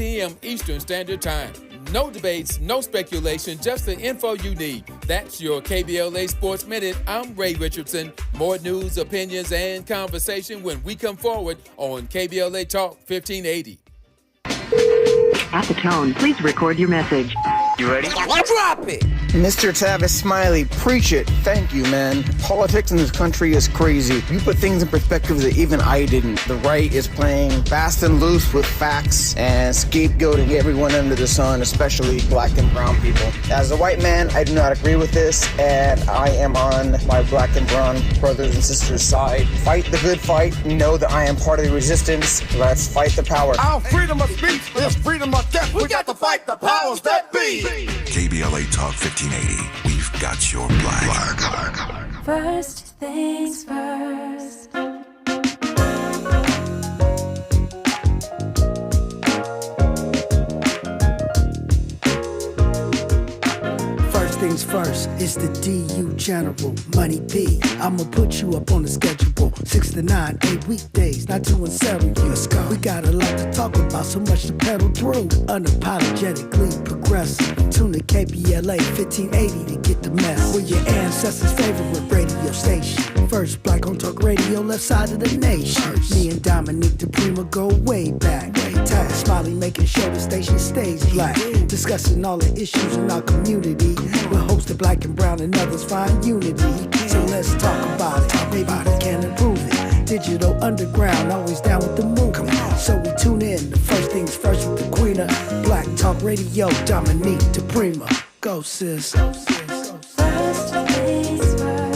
p.m. Eastern Standard Time. No debates, no speculation, just the info you need. That's your KBLA Sports Minute. I'm Ray Richardson. More news, opinions, and conversation when we come forward on KBLA Talk 1580. At the tone, please record your message. You ready? Drop it! Mr. Tavis Smiley, preach it. Thank you, man. Politics in this country is crazy. You put things in perspective that even I didn't. The right is playing fast and loose with facts and scapegoating everyone under the sun, especially black and brown people. As a white man, I do not agree with this, and I am on my black and brown brothers and sisters' side. Fight the good fight. Know that I am part of the resistance. Let's fight the power. Our freedom of speech is freedom of death. We got to fight the powers that be. KBLA Talk 1580. We've got your black. First things first. Things first, it's the DU General, Money B. I'ma put you up on the schedule, 6 to 9, 8 weekdays, not too unsettled. Let's go. We got a lot to talk about, so much to pedal through. Unapologetically progressive. Tune to KBLA 1580 to get the mess. We're your ancestors' favorite radio station. First black on talk radio, left side of the nation. Me and Dominique DiPrima go way back. Tavis Smiley making sure the station stays black. Discussing all the issues in our community. We're hosted black and brown and others find unity. So let's talk about it. Maybe we can improve it. Digital underground, always down with the movement. So we tune in. The first things first with the queen of Black Talk Radio, Dominique DiPrima. Go sis. First things first.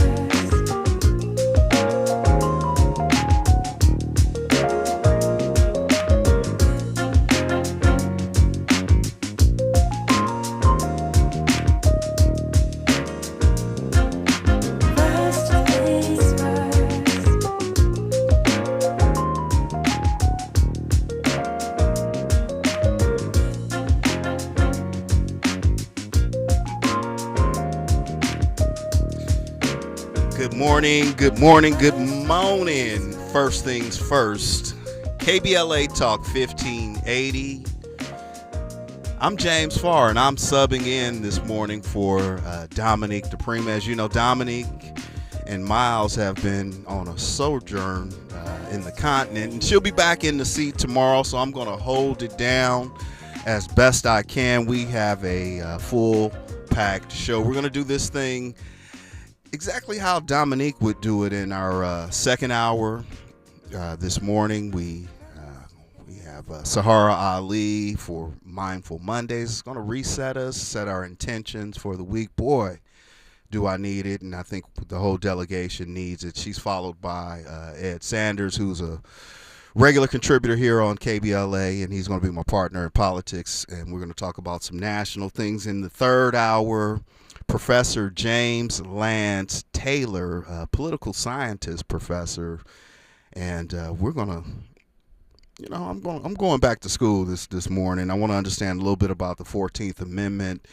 Good morning. First things first. KBLA Talk 1580. I'm James Farr, and I'm subbing in this morning for Dominique DiPrima. As you know, Dominique and Miles have been on a sojourn in the continent, and she'll be back in the seat tomorrow, so I'm going to hold it down as best I can. We have a full-packed show. We're going to do this thing exactly how Dominique would do it in our second hour. This morning we have Sahara Ali for Mindful Mondays. It's going to reset us, set our intentions for the week. Boy, do I need it, and I think the whole delegation needs it. She's followed by Ed Sanders, who's a regular contributor here on KBLA, and he's going to be my partner in politics, and we're going to talk about some national things. In the third hour, Professor James Lance Taylor, political scientist professor, and we're gonna, I'm going back to school this morning. I want to understand a little bit about the 14th Amendment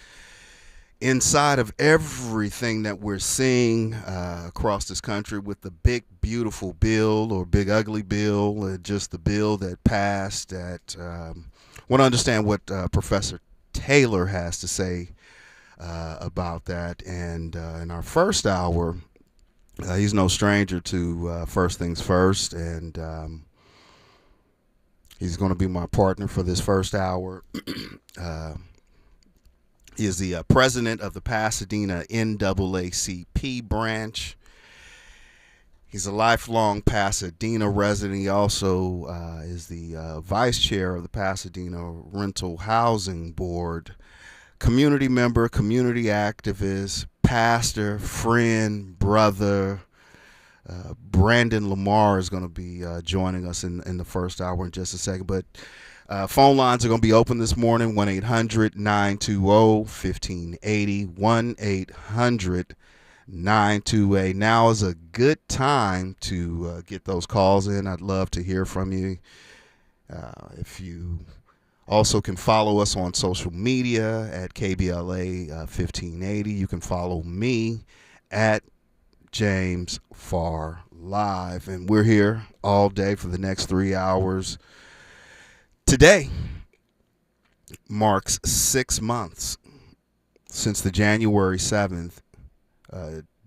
inside of everything that we're seeing across this country with the big beautiful bill or big ugly bill, just the bill that passed. That want to understand what Professor Taylor has to say about that. And in our first hour, he's no stranger to first things first, and he's going to be my partner for this first hour. He is the president of the Pasadena NAACP branch. He's a lifelong Pasadena resident. He also is the vice chair of the Pasadena Rental Housing Board. Community member, community activist, pastor, friend, brother. Brandon Lamar is going to be joining us in the first hour in just a second. But phone lines are going to be open this morning, 1-800-920-1580, 1-800-928. Now is a good time to get those calls in. I'd love to hear from you. If you also can follow us on social media at KBLA 1580. You can follow me at James Farr Live. And we're here all day for the next 3 hours. Today, marks 6 months since the January 7th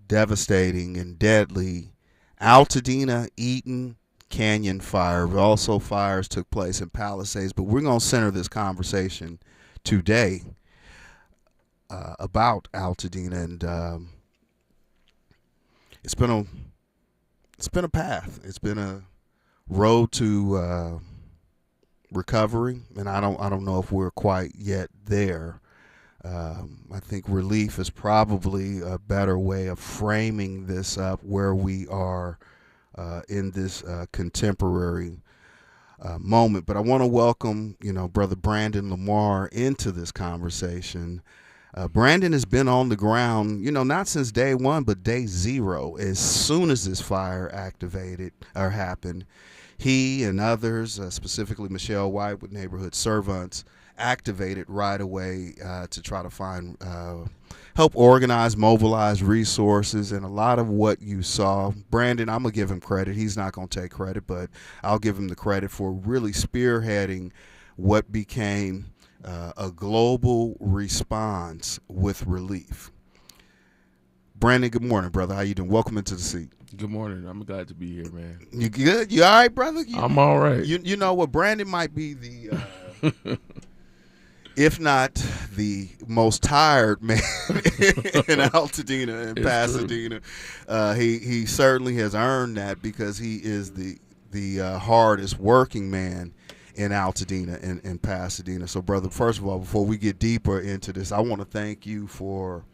devastating and deadly Altadena Eaton Canyon fire. Also, fires took place in Palisades, but we're going to center this conversation today about Altadena, and it's been a path. It's been a road to recovery, and I don't know if we're quite yet there. I think relief is probably a better way of framing this up, where we are in this contemporary moment. But I want to welcome, Brother Brandon Lamar into this conversation. Brandon has been on the ground, not since day one, but day zero. As soon as this fire happened, he and others, specifically Michelle White with Neighborhood Servants, activated right away to try to find, help organize, mobilize resources. And a lot of what you saw, Brandon, I'm going to give him credit. He's not going to take credit, but I'll give him the credit for really spearheading what became a global response with relief. Brandon, good morning, brother. How you doing? Welcome into the seat. Good morning. I'm glad to be here, man. You good? You all right, brother? I'm all right. You know what? Brandon might be the, if not the most tired man in Altadena and Pasadena. He certainly has earned that, because he is the hardest working man in Altadena and Pasadena. So, brother, first of all, before we get deeper into this, I want to thank you for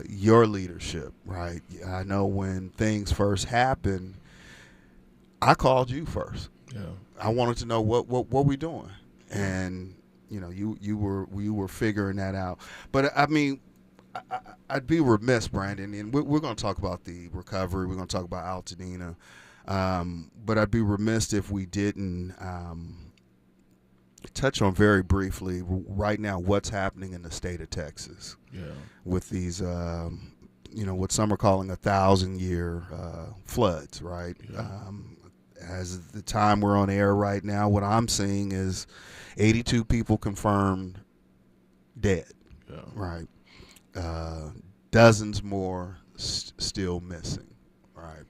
your leadership, right? I know when things first happened, I called you first. Yeah. I wanted to know what we doing, and you were figuring that out. But I mean, I'd be remiss, Brandon, and we're going to talk about the recovery. We're going to talk about Altadena, but I'd be remiss if we didn't touch on very briefly right now what's happening in the state of Texas. Yeah. With these, what some are calling 1,000-year floods, right? Yeah. As the time we're on air right now, what I'm seeing is 82 people confirmed dead, Yeah. right? Dozens more still missing, right?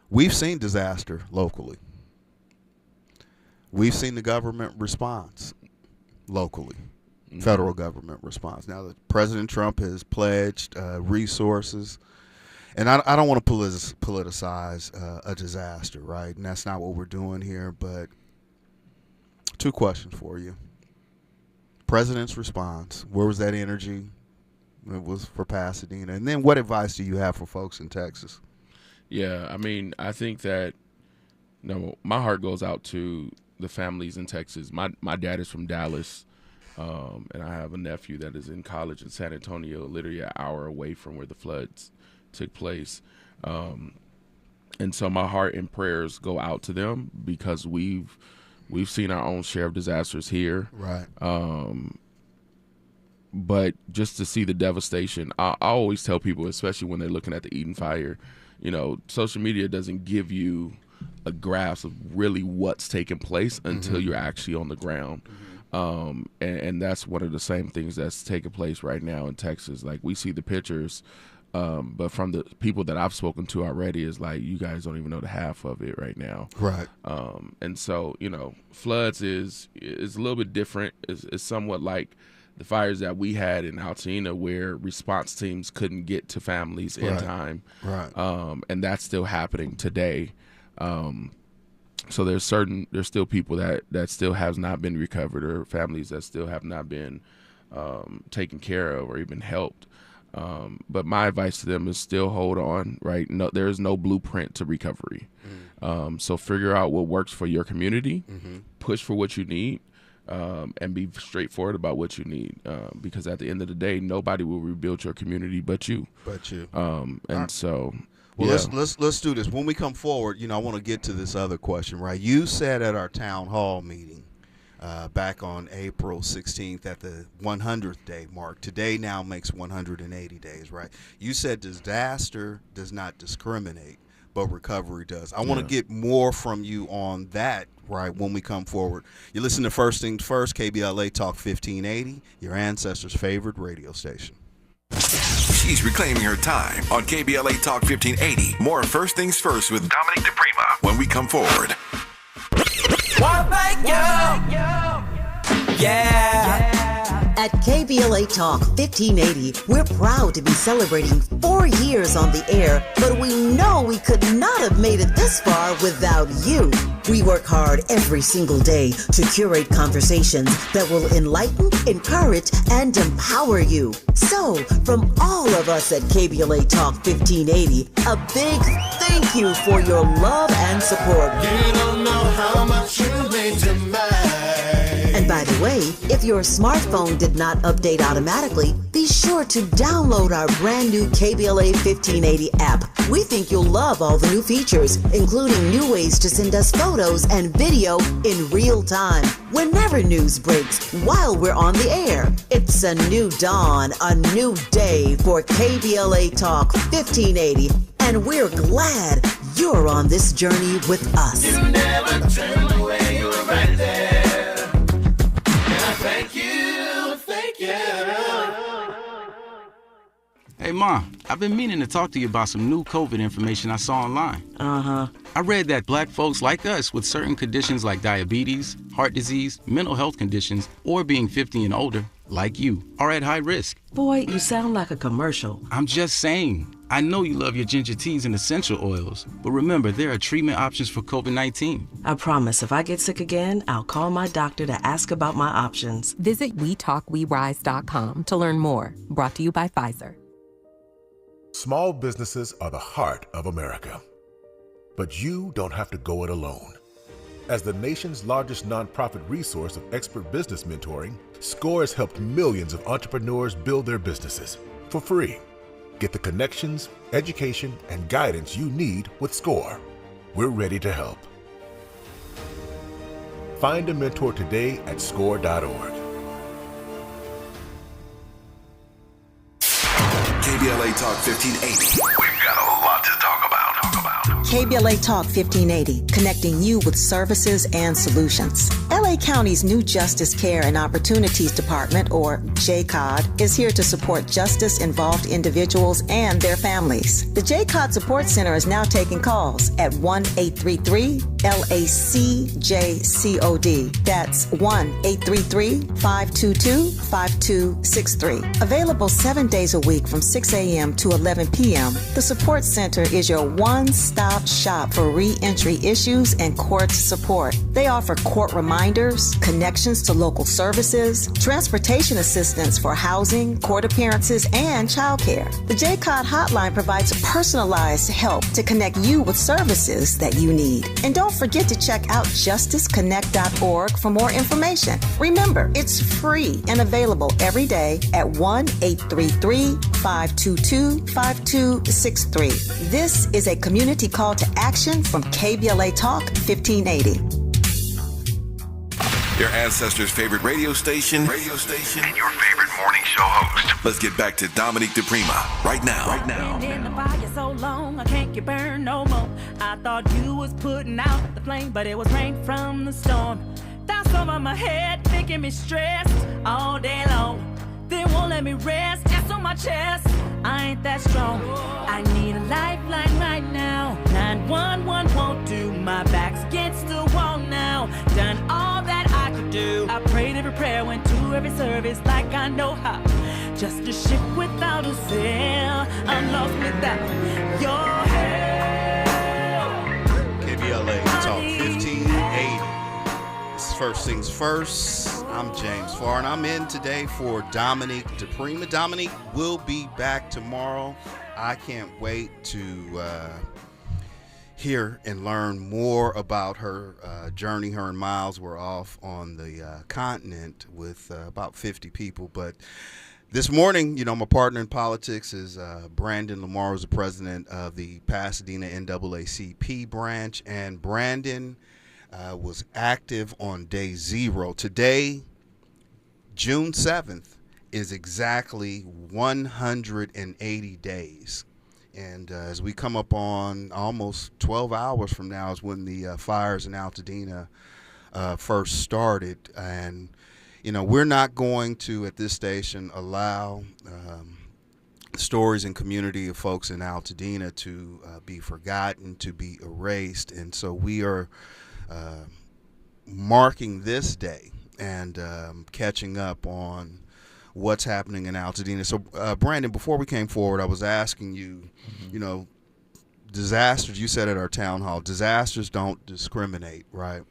We've seen disaster locally. We've seen the government response locally. Federal government response. Now that President Trump has pledged resources, and I don't want to politicize a disaster, right? And that's not what we're doing here. But two questions for you. President's response, where was that energy? It was for Pasadena. And then what advice do you have for folks in Texas? Yeah, I mean, I think that, my heart goes out to the families in Texas. My dad is from Dallas. And I have a nephew that is in college in San Antonio, literally an hour away from where the floods took place. And so my heart and prayers go out to them, because we've seen our own share of disasters here. Right. But just to see the devastation, I always tell people, especially when they're looking at the Eden fire, social media doesn't give you a grasp of really what's taking place until you're actually on the ground. And that's one of the same things that's taking place right now in Texas. Like, we see the pictures, but from the people that I've spoken to already, is like, you guys don't even know the half of it right now. Right. And so, floods is a little bit different. It's somewhat like the fires that we had in Altadena, where response teams couldn't get to families in time. Right. And that's still happening today. So there's still people that still has not been recovered, or families that still have not been taken care of or even helped. But my advice to them is still hold on, right? No, there's no blueprint to recovery. So figure out what works for your community, push for what you need, and be straightforward about what you need. Because at the end of the day, nobody will rebuild your community but you. So. Well, let's do this. When we come forward, I want to get to this other question, right? You said at our town hall meeting back on April 16th at the 100th day mark. Today now makes 180 days, right? You said disaster does not discriminate, but recovery does. I want to get more from you on that, right, when we come forward. You listen to First Things First, KBLA Talk 1580, your ancestors' favorite radio station. She's reclaiming her time on KBLA Talk 1580. More First Things First with Dominique DiPrima when we come forward. At KBLA Talk 1580, we're proud to be celebrating 4 years on the air, but we know we could not have made it this far without you. We work hard every single day to curate conversations that will enlighten, encourage, and empower you. So, from all of us at KBLA Talk 1580, a big thank you for your love and support. You don't know how much you mean to me. And by the way, if your smartphone did not update automatically, be sure to download our brand new KBLA 1580 app. We think you'll love all the new features, including new ways to send us photos and video in real time, whenever news breaks, while we're on the air. It's a new dawn, a new day for KBLA Talk 1580, and we're glad you're on this journey with us. You never turned away, you were right there. Thank you, thank you. Hey, Mom, I've been meaning to talk to you about some new COVID information I saw online. Uh-huh. I read that black folks like us with certain conditions like diabetes, heart disease, mental health conditions, or being 50 and older, like you, are at high risk. Boy, you sound like a commercial. I'm just saying. I know you love your ginger teas and essential oils, but remember, there are treatment options for COVID-19. I promise if I get sick again, I'll call my doctor to ask about my options. Visit WeTalkWeRise.com to learn more. Brought to you by Pfizer. Small businesses are the heart of America. But you don't have to go it alone. As the nation's largest nonprofit resource of expert business mentoring, SCORE has helped millions of entrepreneurs build their businesses for free. Get the connections, education, and guidance you need with SCORE. We're ready to help. Find a mentor today at score.org. KBLA Talk 1580. We've got a lot to talk about. KBLA Talk 1580, connecting you with services and solutions. LA County's new Justice Care and Opportunities Department, or JCOD, is here to support justice-involved individuals and their families. The JCOD Support Center is now taking calls at 1-833-LACJCOD. That's 1-833-522-5263. Available 7 days a week from 6 a.m. to 11 p.m., the Support Center is your one-stop shop for re-entry issues and court support. They offer court reminders, connections to local services, transportation assistance for housing, court appearances, and childcare. The JCOD hotline provides personalized help to connect you with services that you need. And don't forget to check out justiceconnect.org for more information. Remember, it's free and available every day at 1-833-522-5263. This is a community call to action from KBLA Talk 1580. Your ancestors' favorite radio station, and your favorite morning show host. Let's get back to Dominique DiPrima right now. Been in the fire so long, I can't get burned no more. I thought you was putting out the flame, but it was rain from the storm. That's over my head, making me stressed all day long. They won't let me rest, that's on my chest. I ain't that strong. I need a lifeline right now. 911 won't do. My back's against the wall now. Done all that I could do. I prayed every prayer, went to every service like I know how. Just a ship without a sail. I'm lost without your help. KBLA Talk 1580. This is First Things First. I'm James Farr, and I'm in today for Dominique DiPrima. Dominique will be back tomorrow. I can't wait to hear and learn more about her journey. Her and Miles were off on the continent with about 50 people. But this morning, you know, my partner in politics is Brandon Lamar, who's the president of the Pasadena NAACP branch. And Brandon was active on day 0. Today, June 7th, is exactly 180 days And as we come up on almost 12 hours from now is when the fires in Altadena first started. And, we're not going to, at this station, allow stories and community of folks in Altadena to be forgotten, to be erased. And so we are marking this day and catching up on what's happening in Altadena. So, Brandon, before we came forward, I was asking you, disasters, you said at our town hall, disasters don't discriminate, right?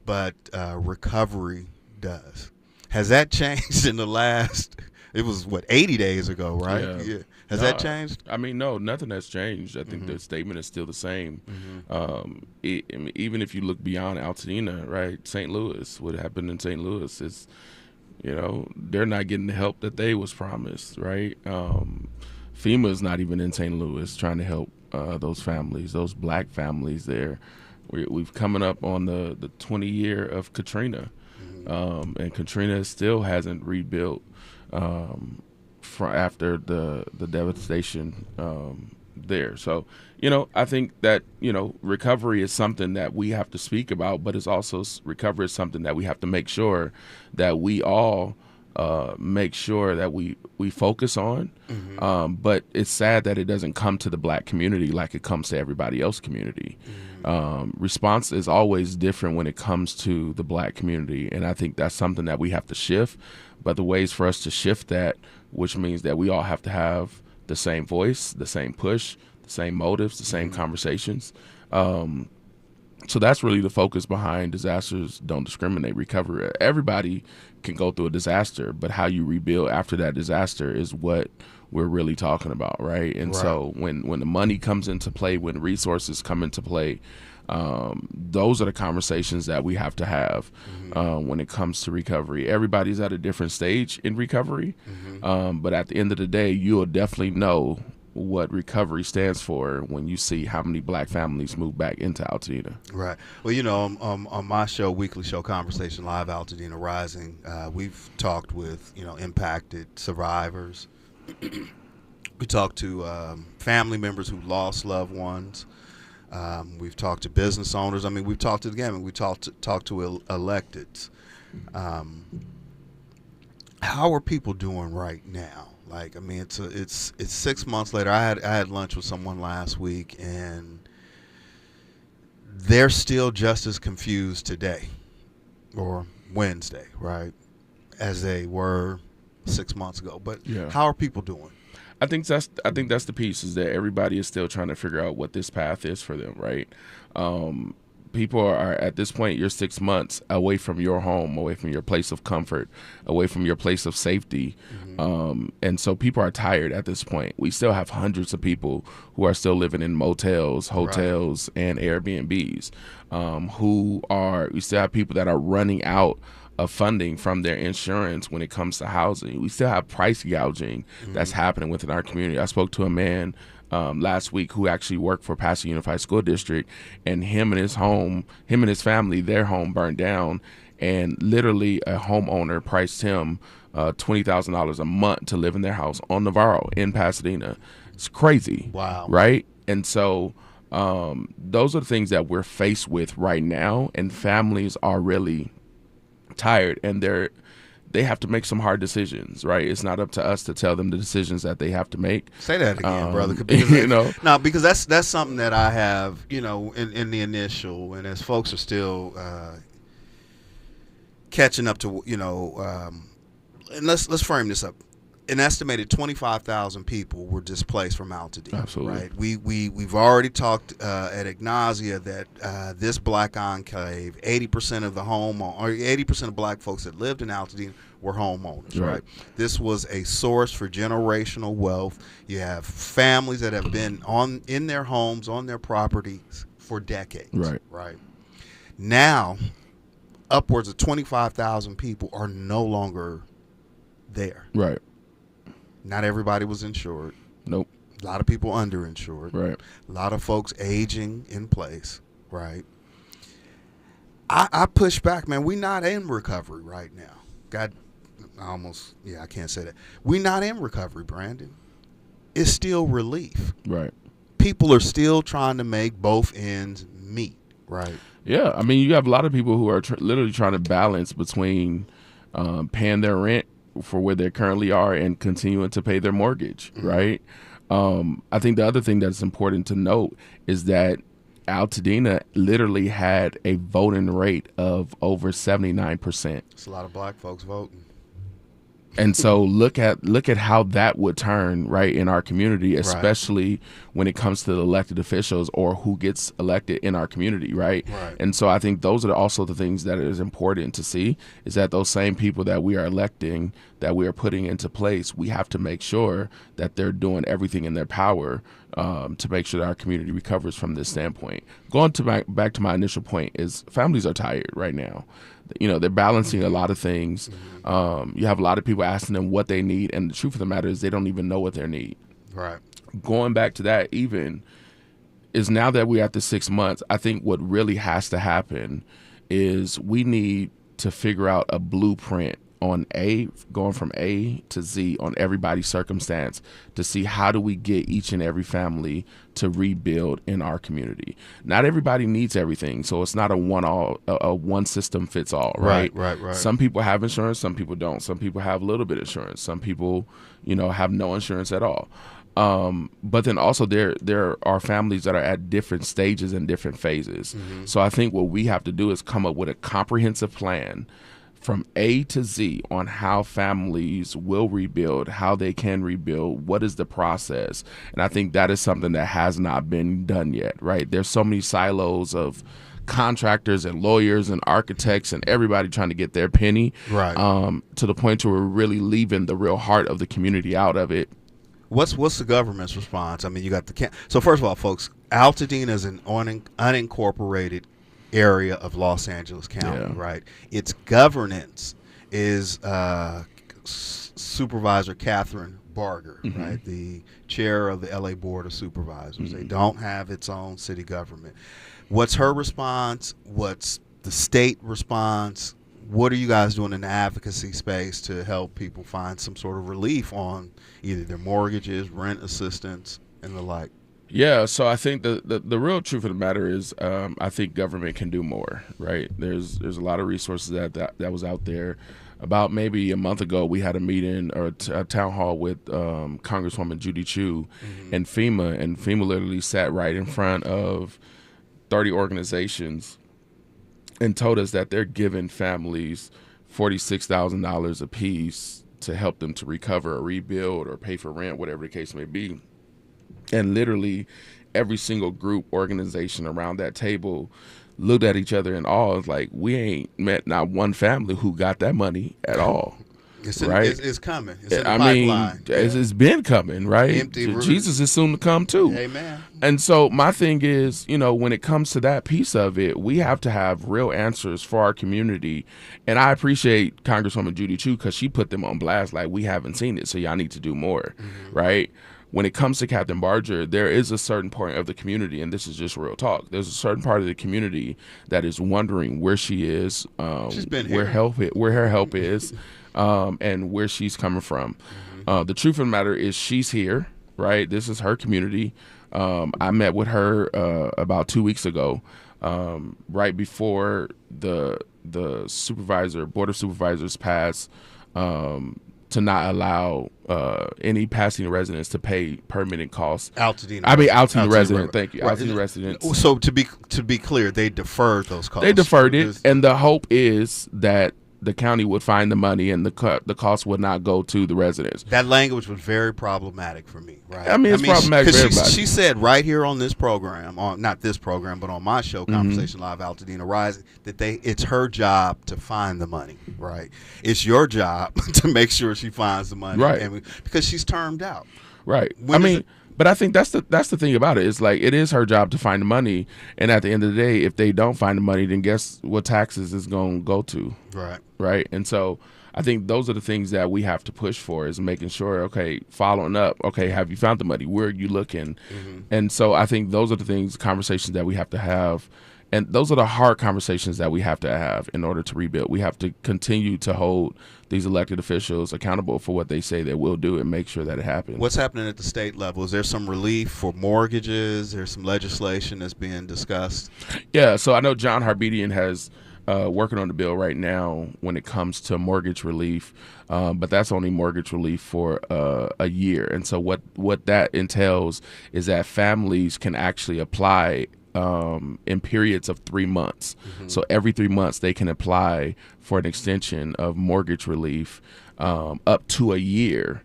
But recovery does. Has that changed in the last, it was, 80 days ago, right? Yeah. Has that changed? I mean, no, nothing has changed. I think the statement is still the same. Even if you look beyond Altadena, right, St. Louis, what happened in St. Louis is, they're not getting the help that they was promised, right? FEMA is not even in St. Louis trying to help those families, those black families there. We've coming up on the 20 year of Katrina, and Katrina still hasn't rebuilt after the devastation there. So, I think that, recovery is something that we have to speak about, but it's also recovery is something that we have to make sure that we all make sure that we focus on. But it's sad that it doesn't come to the black community like it comes to everybody else's community. Response is always different when it comes to the black community, and I think that's something that we have to shift. But the ways for us to shift that, which means that we all have to have the same voice, the same push, the same motives, the same conversations. So that's really the focus behind disasters don't discriminate recovery. Everybody can go through a disaster, but how you rebuild after that disaster is what we're really talking about, right? And so when the money comes into play, when resources come into play, those are the conversations that we have to have when it comes to recovery. Everybody's at a different stage in recovery, but at the end of the day, you'll definitely know what recovery stands for when you see how many black families move back into Altadena. Right. Well, on my show, weekly show, Conversation Live, Altadena Rising, we've talked with, impacted survivors. We talked to family members who lost loved ones. We've talked to business owners. I mean, we've talked to the game, and we talked to electeds. How are people doing right now? Like, I mean, it's 6 months later. I had lunch with someone last week, and they're still just as confused today, or Wednesday, right, as they were 6 months ago. But how are people doing? I think that's the piece, is that everybody is still trying to figure out what this path is for them, right? People are at this point, you're 6 months away from your home, away from your place of comfort, away from your place of safety. And so people are tired at this point. We still have hundreds of people who are still living in motels, hotels, and Airbnbs, we still have people that are running out of funding from their insurance when it comes to housing. We still have price gouging that's happening within our community. I spoke to a man last week who actually worked for Pasadena Unified School District, and him and his family, their home burned down, and literally a homeowner priced him $20,000 a month to live in their house on Navarro in Pasadena. It's crazy. Wow. Right? And so those are the things that we're faced with right now, and families are really tired, and they have to make some hard decisions, right? It's not up to us to tell them the decisions that they have to make. Say that again, brother. Because no, because that's something that I have, in the initial, and as folks are still catching up to, and let's frame this up. An estimated 25,000 people were displaced from Altadena. Absolutely. Right? We've already talked at Ignacia that this black enclave, 80% of 80% of black folks that lived in Altadena were homeowners. Right. This was a source for generational wealth. You have families that have been in their homes, on their properties for decades. Right. Now, upwards of 25,000 people are no longer there. Right. Not everybody was insured. Nope. A lot of people underinsured. Right. A lot of folks aging in place. Right. I push back, man. We're not in recovery right now. I can't say that. We're not in recovery, Brandon. It's still relief. Right. people are still trying to make both ends meet, right? Yeah, I mean, you have a lot of people who are literally trying to balance between paying their rent for where they currently are and continuing to pay their mortgage, right? I think the other thing that's important to note is that Altadena literally had a voting rate of over 79%. It's a lot of black folks voting. And so look at how that would turn right in our community, especially when it comes to the elected officials or who gets elected in our community, right? And so I think those are also the things that is important to see, is that those same people that we are electing, that we are putting into place, we have to make sure that they're doing everything in their power to make sure that our community recovers from this standpoint. Going to back to my initial point is families are tired right now. You know, they're balancing a lot of things. You have a lot of people asking them what they need, and the truth of the matter is they don't even know what they need. Right. Going back to that even is, now that we're at the 6 months, I think what really has to happen is we need to figure out a blueprint on going from A to Z on everybody's circumstance to see how do we get each and every family to rebuild in our community. Not everybody needs everything, so it's not a one system fits all, right? Right. Some people have insurance, some people don't. Some people have a little bit of insurance. Some people, have no insurance at all. But then also there are families that are at different stages and different phases. So I think what we have to do is come up with a comprehensive plan from A to Z on how families will rebuild, how they can rebuild, what is the process. And I think that is something that has not been done yet, right? There's so many silos of contractors and lawyers and architects and everybody trying to get their penny, right? To the point where we're really leaving the real heart of the community out of it. What's the government's response? I mean, you got so first of all, folks, Altadena is an unincorporated area of Los Angeles County, right? Its governance is Supervisor Catherine Barger, right? The chair of the LA Board of Supervisors. They don't have its own city government. What's her response? What's the state response? What are you guys doing in the advocacy space to help people find some sort of relief on either their mortgages, rent assistance, and the like? Yeah, so I think the real truth of the matter is I think government can do more, right? There's a lot of resources that was out there. About maybe a month ago, we had a meeting or a town hall with Congresswoman Judy Chu and FEMA literally sat right in front of 30 organizations and told us that they're giving families $46,000 a piece to help them to recover or rebuild or pay for rent, whatever the case may be. And literally every single group organization around that table looked at each other in awe. It's like, we ain't met not one family who got that money at all. Right? It's coming. It's in the pipeline. It's been coming, right? Jesus is soon to come too. Amen. And so my thing is, when it comes to that piece of it, we have to have real answers for our community. And I appreciate Congresswoman Judy Chu because she put them on blast like, we haven't seen it, so y'all need to do more, right? When it comes to Captain Barger, there is a certain part of the community, and this is just real talk, there's a certain part of the community that is wondering where she is, where her help is, and where she's coming from. The truth of the matter is she's here, right? This is her community. I met with her about 2 weeks ago, right before the board of supervisors passed to not allow any passing residents to pay permitting costs. Altadena resident. Thank you. Right. Altadena residents. So to be clear, they deferred those costs. They deferred it, and the hope is that the county would find the money and the cost would not go to the residents. That language was very problematic for me, right? It's problematic for everybody. She said right here on this program, not this program, but on my show, Conversation Live, Altadena Rising, that it's her job to find the money, right? It's your job to make sure she finds the money, right? Because she's termed out, right? But I think that's the thing about it. It's like, it is her job to find the money, and at the end of the day, if they don't find the money, then guess what taxes is going to go to, right? And so I think those are the things that we have to push for, is making sure, following up, have you found the money? Where are you looking? And so I think those are the conversations that we have to have. And those are the hard conversations that we have to have in order to rebuild. We have to continue to hold these elected officials accountable for what they say they will do and make sure that it happens. What's happening at the state level? Is there some relief for mortgages? There's some legislation that's being discussed? Yeah, so I know John Harbedian has working on the bill right now when it comes to mortgage relief, but that's only mortgage relief for a year. And so what that entails is that families can actually apply in periods of 3 months. Mm-hmm. So every 3 months they can apply for an extension of mortgage relief up to a year.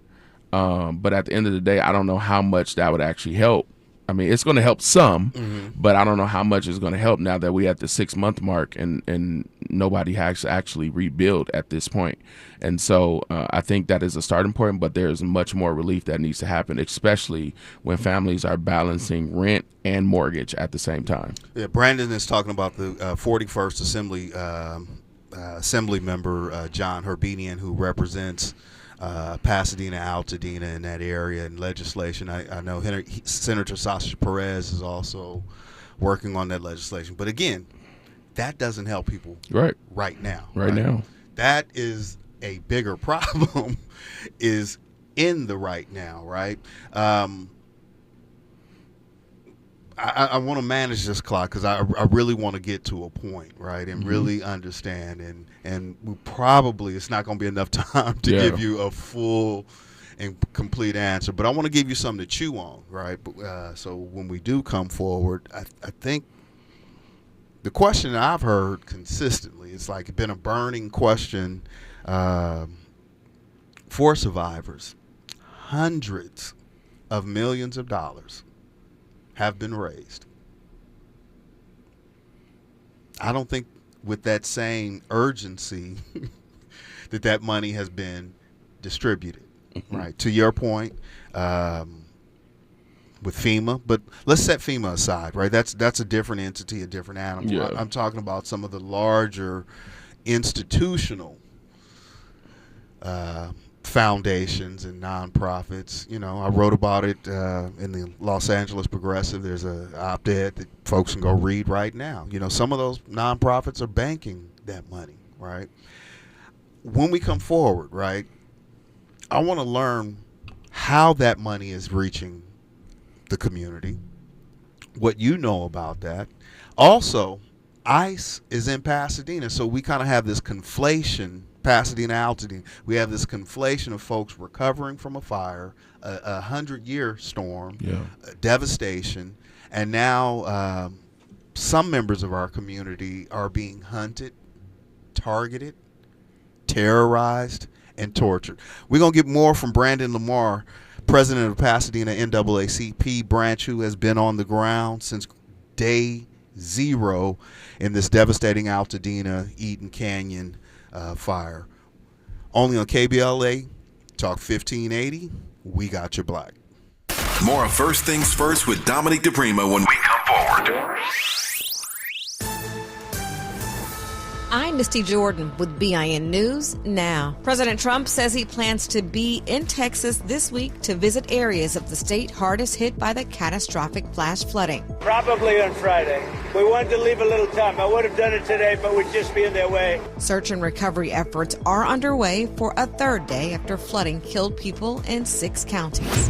But at the end of the day, I don't know how much that would actually help. I mean, it's going to help some, but I don't know how much it's going to help now that we're at the 6-month mark and nobody has actually rebuilt at this point. And so I think that is a starting point, but there's much more relief that needs to happen, especially when families are balancing rent and mortgage at the same time. Yeah, Brandon is talking about the 41st Assembly member, John Harbedian, who represents Pasadena, Altadena in that area in legislation. I know Senator Sasha Perez is also working on that legislation. But again, that doesn't help people right now. Right now. That is a bigger problem is in the right now, right? I want to manage this clock because I really want to get to a point, right, and really understand. And we probably it's not going to be enough time to give you a full and complete answer. But I want to give you something to chew on, right? So when we do come forward, I think the question that I've heard consistently, it's like been a burning question for survivors. Hundreds of millions of dollars have been raised. I don't think with that same urgency that money has been distributed, right? To your point, with FEMA, but let's set FEMA aside, right? That's a different entity, a different animal. Yeah. I'm talking about some of the larger institutional foundations and nonprofits. You know, I wrote about it in the Los Angeles Progressive. There's a op-ed that folks can go read right now. You know, some of those nonprofits are banking that money, right? When we come forward, right, I want to learn how that money is reaching the community, what you know about that. Also, ICE is in Pasadena, so we kind of have this conflation. Pasadena, Altadena. We have this conflation of folks recovering from a fire, a 100-year storm, devastation, and now some members of our community are being hunted, targeted, terrorized, and tortured. We're going to get more from Brandon Lamar, president of Pasadena NAACP branch, who has been on the ground since day zero in this devastating Altadena, Eden Canyon fire. Only on KBLA, Talk 1580, we got your black. More of First Things First with Dominique DiPrima when we come forward. I'm Misty Jordan with BIN News Now. President Trump says he plans to be in Texas this week to visit areas of the state hardest hit by the catastrophic flash flooding. Probably on Friday. We wanted to leave a little time. I would have done it today, but we'd just be in their way. Search and recovery efforts are underway for a third day after flooding killed people in 6 counties.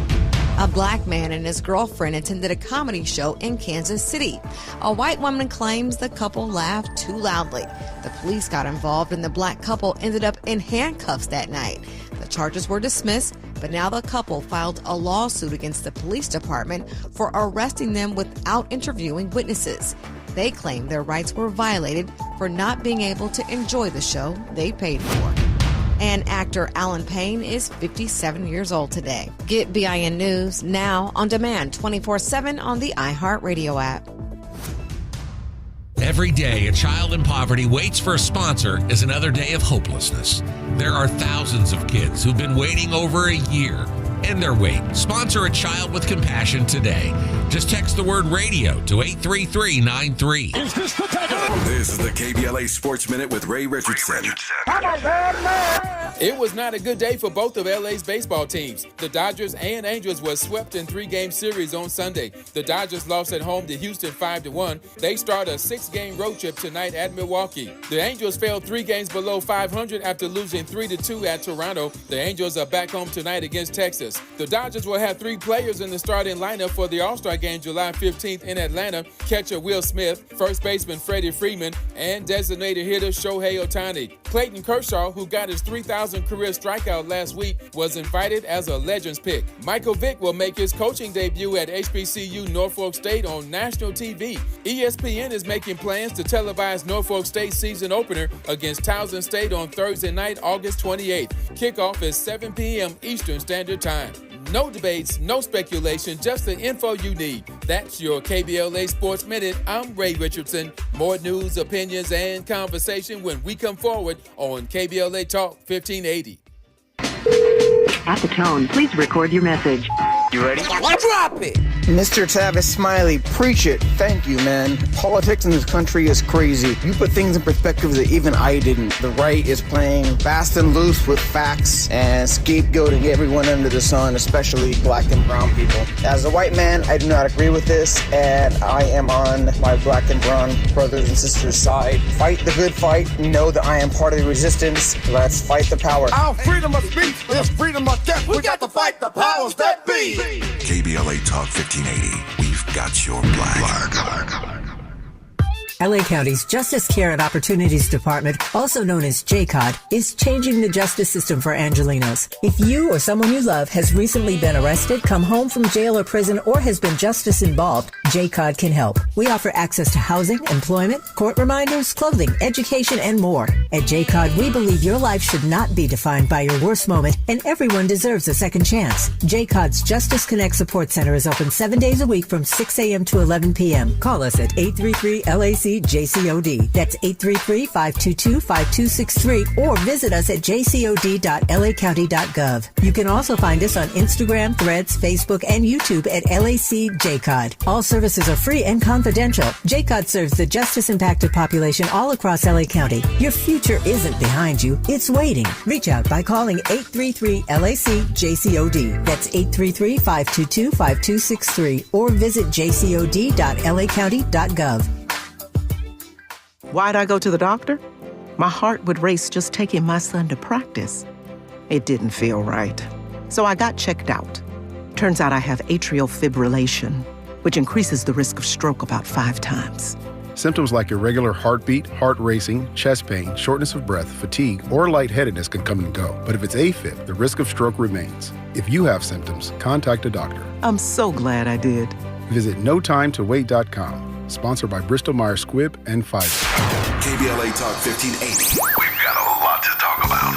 A black man and his girlfriend attended a comedy show in Kansas City. A white woman claims the couple laughed too loudly. The police got involved and the black couple ended up in handcuffs that night. The charges were dismissed, but now the couple filed a lawsuit against the police department for arresting them without interviewing witnesses. They claim their rights were violated for not being able to enjoy the show they paid for. And actor Alan Payne is 57 years old today. Get BIN News now on demand 24/7 on the iHeartRadio app. Every day, a child in poverty waits for a sponsor is another day of hopelessness. There are thousands of kids who've been waiting over a year. End their wait. Sponsor a child with compassion today. Just text the word radio to 83393. Is this the This is the KBLA Sports Minute with Ray Richardson. I'm a bad man. It was not a good day for both of LA's baseball teams. The Dodgers and Angels were swept in 3-game series on Sunday. The Dodgers lost at home to Houston 5-1. They start a 6-game road trip tonight at Milwaukee. The Angels fell 3 games below 500 after losing 3-2 at Toronto. The Angels are back home tonight against Texas. The Dodgers will have 3 players in the starting lineup for the All-Star Game July 15th in Atlanta. Catcher Will Smith, first baseman Freddie Freeman, and designated hitter Shohei Ohtani. Clayton Kershaw, who got his 3,000 career strikeout last week, was invited as a Legends pick. Michael Vick will make his coaching debut at HBCU Norfolk State on national TV. ESPN is making plans to televise Norfolk State's season opener against Towson State on Thursday night, August 28th. Kickoff is 7 p.m. Eastern Standard Time. No debates, no speculation, just the info you need. That's your KBLA Sports Minute. I'm Ray Richardson. More news, opinions, and conversation when we come forward on KBLA Talk 1580. At the tone, please record your message. You ready? Drop it! Mr. Tavis Smiley, preach it. Thank you, man. Politics in this country is crazy. You put things in perspective that even I didn't. The right is playing fast and loose with facts and scapegoating everyone under the sun, especially black and brown people. As a white man, I do not agree with this, and I am on my black and brown brothers and sisters' side. Fight the good fight. Know that I am part of the resistance. Let's fight the power. Our freedom of speech is freedom of death. We got to fight the powers that be. KBLA Talk 1580. We've got your black. LA County's Justice Care and Opportunities Department, also known as JCOD, is changing the justice system for Angelenos. If you or someone you love has recently been arrested, come home from jail or prison, or has been justice involved, JCOD can help. We offer access to housing, employment, court reminders, clothing, education, and more. At JCOD, we believe your life should not be defined by your worst moment, and everyone deserves a second chance. JCOD's Justice Connect Support Center is open 7 days a week from 6 a.m. to 11 p.m. Call us at 833-LAC JCOD. That's 833-522-5263, or visit us at jcod.lacounty.gov. You can also find us on Instagram, Threads, Facebook, and YouTube at LAC JCOD. All services are free and confidential. JCOD serves the justice-impacted population all across LA County. Your future isn't behind you, it's waiting. Reach out by calling 833-LAC JCOD. That's 833-522-5263, or visit jcod.lacounty.gov. Why'd I go to the doctor? My heart would race just taking my son to practice. It didn't feel right. So I got checked out. Turns out I have atrial fibrillation, which increases the risk of stroke about 5 times. Symptoms like irregular heartbeat, heart racing, chest pain, shortness of breath, fatigue, or lightheadedness can come and go. But if it's AFib, the risk of stroke remains. If you have symptoms, contact a doctor. I'm so glad I did. Visit notimetowait.com. Sponsored by Bristol-Myers Squibb and Pfizer. KBLA Talk 1580. We've got a lot to talk about.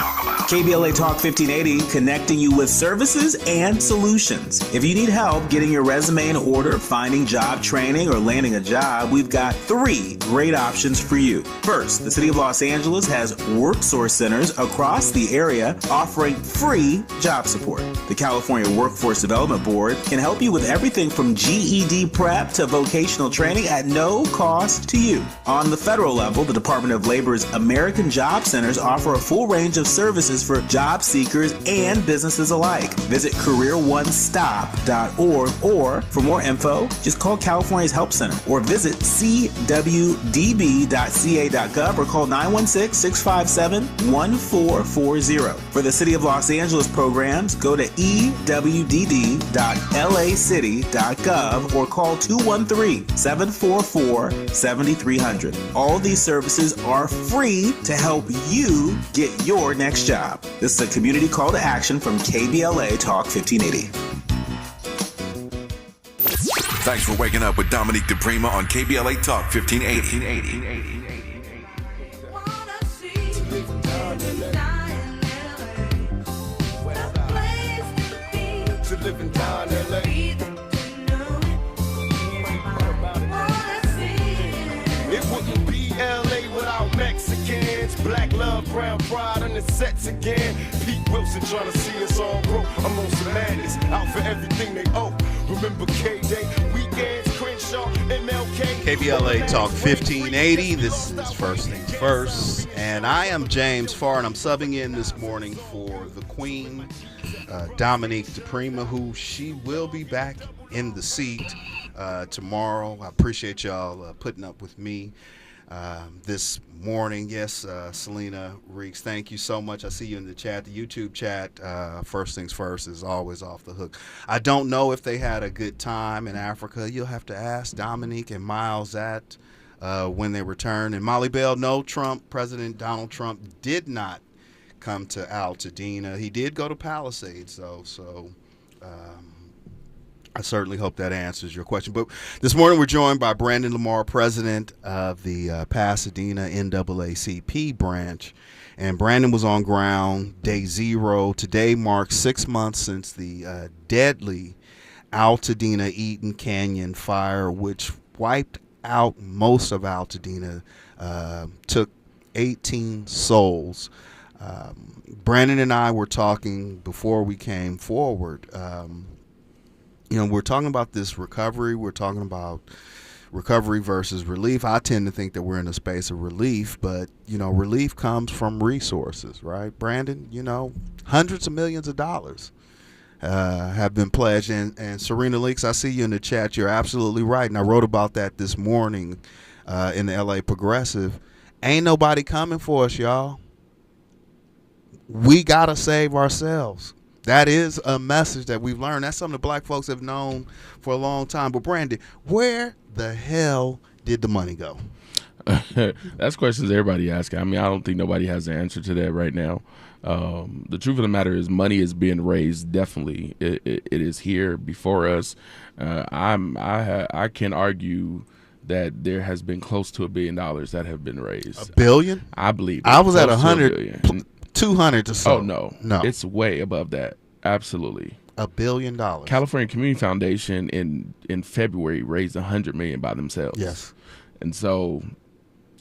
KBLA Talk 1580, connecting you with services and solutions. If you need help getting your resume in order, finding job training, or landing a job, we've got 3 great options for you. First, the City of Los Angeles has worksource centers across the area offering free job support. The California Workforce Development Board can help you with everything from GED prep to vocational training at no cost to you. On the federal level, the Department of Labor's American Job Centers offer a full range of services for job seekers and businesses alike. Visit careeronestop.org, or for more info, just call California's Help Center or visit cwdb.ca.gov or call 916-657-1440. For the City of Los Angeles programs, go to ewdd.lacity.gov or call 213-744-7300. All these services are free to help you get your next job. This is a community call to action from KBLA Talk 1580. Thanks for waking up with Dominique DiPrima on KBLA Talk 1580. It wouldn't be LA without Mexicans. Black love, brown pride, and the sets again. Pete Wilson trying to see us all broke. I'm on some madness, out for everything they owe. Remember K-Day, weekends, Crenshaw, MLK. KBLA Talk 1580. This is First Things First. And I am James Farr, and I'm subbing in this morning for the Queen, Dominique DiPrima, who she will be back in the seat tomorrow. I appreciate y'all putting up with me this morning. Yes, Selena Reeks, thank you so much. I see you in the chat, the YouTube chat. First Things First is always off the hook. I don't know if they had a good time in Africa. You'll have to ask Dominique and Miles that when they return. And Molly Bell, no, President Donald Trump did not come to Altadena. He did go to Palisades, though, so I certainly hope that answers your question. But this morning we're joined by Brandon Lamar, president of the Pasadena NAACP branch. And Brandon was on ground day zero. Today marks 6 months since the deadly Altadena Eaton Canyon fire, which wiped out most of Altadena, took 18 souls. Brandon and I were talking before we came forward. We're talking about this recovery. We're talking about recovery versus relief. I tend to think that we're in a space of relief, but, relief comes from resources, right? Brandon, hundreds of millions of dollars have been pledged. And Serena Leaks, I see you in the chat. You're absolutely right. And I wrote about that this morning in the LA Progressive. Ain't nobody coming for us, y'all. We got to save ourselves. That is a message that we've learned. That's something that black folks have known for a long time. But Brandon, where the hell did the money go? That's questions everybody asking. I don't think nobody has the answer to that right now. The truth of the matter is money is being raised. Definitely, it is here before us. I can argue that there has been close to $1 billion that have been raised. $1 billion? I believe. I was at 100. 200 or so. Oh, no. It's way above that. Absolutely. $1 billion. California Community Foundation in February raised $100 million by themselves. Yes. And so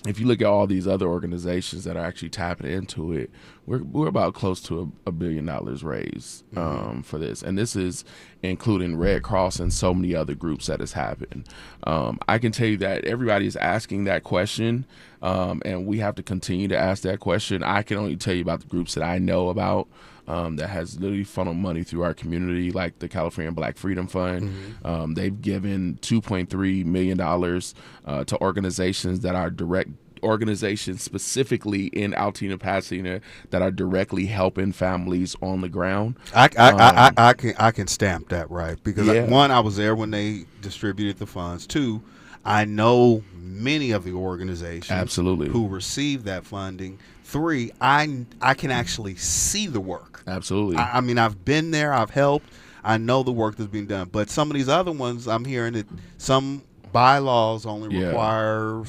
if you look at all these other organizations that are actually tapping into it, we're about close to $1 billion raised for this. And this is including Red Cross and so many other groups that has happened. I can tell you that everybody is asking that question, and we have to continue to ask that question. I can only tell you about the groups that I know about that has literally funneled money through our community, like the California Black Freedom Fund. They've given $2.3 million to organizations that are direct organizations specifically in Altadena, Pasadena that are directly helping families on the ground. I can stamp that, right? Because one, I was there when they distributed the funds. Two, I know many of the organizations absolutely who received that funding. Three, I can actually see the work. Absolutely. I've been there, I've helped, I know the work that's being done. But some of these other ones, I'm hearing that some bylaws only require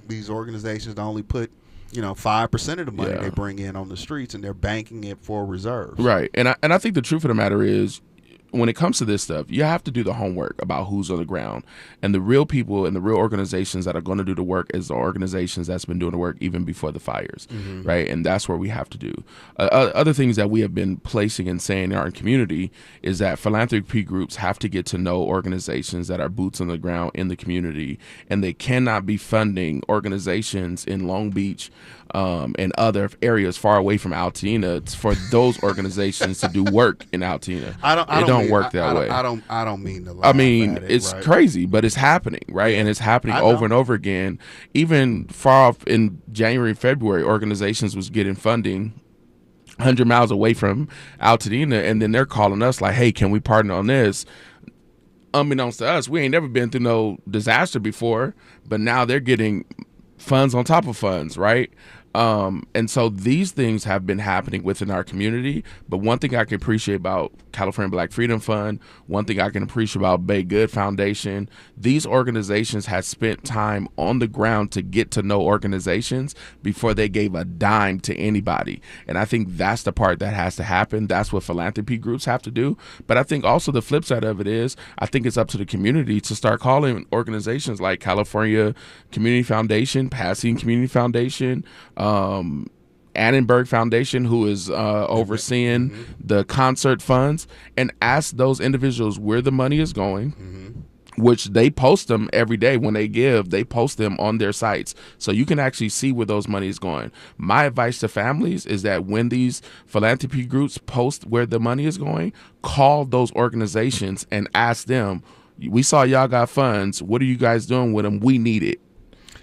these organizations to only put 5% of the money they bring in on the streets, and they're banking it for reserves. Right. And I think the truth of the matter is, when it comes to this stuff, you have to do the homework about who's on the ground. And the real people and the real organizations that are going to do the work is the organizations that's been doing the work even before the fires, right? And that's where we have to do. Other things that we have been placing and saying in our community is that philanthropy groups have to get to know organizations that are boots on the ground in the community, and they cannot be funding organizations in Long Beach and other areas far away from Altadena for those organizations to do work in Altadena. It don't work that way. I don't mean to laugh at it, it's right? crazy, but it's happening, right? And it's happening over and over again. Even far off in January and February, organizations was getting funding 100 miles away from Altadena, and then they're calling us like, hey, can we partner on this? Unbeknownst to us, we ain't never been through no disaster before, but now they're getting funds on top of funds, right? And so these things have been happening within our community. But one thing I can appreciate about California Black Freedom Fund, one thing I can appreciate about Bay Good Foundation, these organizations had spent time on the ground to get to know organizations before they gave a dime to anybody. And I think that's the part that has to happen. That's what philanthropy groups have to do. But I think also the flip side of it is, I think it's up to the community to start calling organizations like California Community Foundation, Pasadena Community Foundation, Annenberg Foundation, who is overseeing the concert funds, and ask those individuals where the money is going, which they post them every day. When they give, they post them on their sites. So you can actually see where those money is going. My advice to families is that when these philanthropy groups post where the money is going, call those organizations and ask them, we saw y'all got funds. What are you guys doing with them? We need it.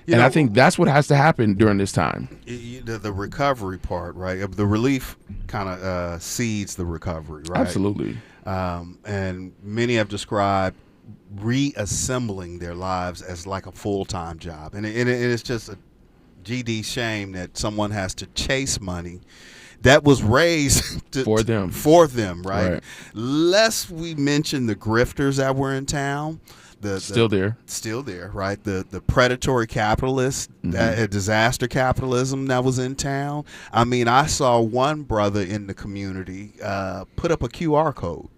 And I think that's what has to happen during this time. The recovery part, right? The relief kind of seeds the recovery, right? Absolutely. And many have described reassembling their lives as like a full-time job. And it's just a GD shame that someone has to chase money that was raised for them, right? Lest we mention the grifters that were in town. Still there, right? The predatory capitalists, that disaster capitalism that was in town. I mean, I saw one brother in the community put up a QR code.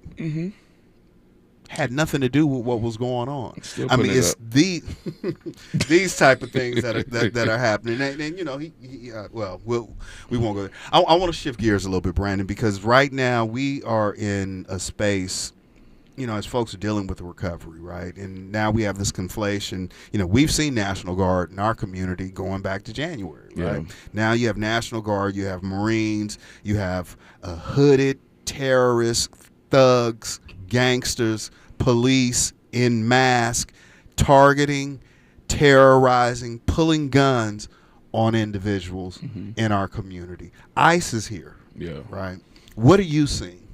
Had nothing to do with what was going on. I mean, it's these type of things that are happening. And you know, we won't go there. I want to shift gears a little bit, Brandon, because right now we are in a space, you know, as folks are dealing with the recovery, right? And now we have this conflation. You know, we've seen National Guard in our community going back to January, right? Yeah. Now you have National Guard, you have Marines, you have hooded terrorists, thugs, gangsters, police in mask, targeting, terrorizing, pulling guns on individuals in our community. ICE is here, right? What are you seeing?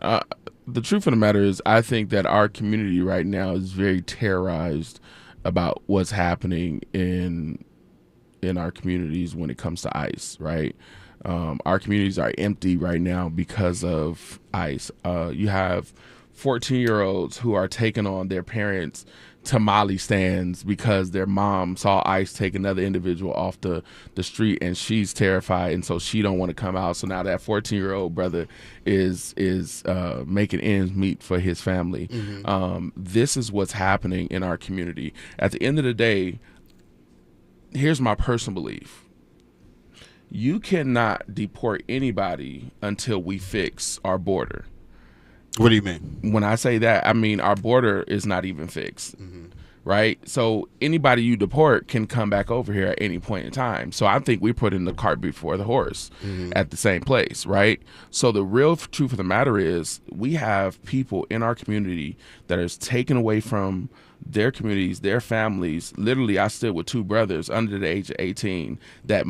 The truth of the matter is, I think that our community right now is very terrorized about what's happening in our communities when it comes to ICE, right? Our communities are empty right now because of ICE. You have 14-year-olds who are taking on their parents' tamale stands because their mom saw ICE take another individual off the street, and she's terrified, and so she don't want to come out. So now that 14-year-old brother is making ends meet for his family. This is what's happening in our community. At the end of the day, here's my personal belief. You cannot deport anybody until we fix our border. What do you mean? When I say that, I mean our border is not even fixed, right? So anybody you deport can come back over here at any point in time. So I think we're putting the cart before the horse at the same place, right? So the real truth of the matter is we have people in our community that is taken away from their communities, their families. Literally, I stood with two brothers under the age of 18 that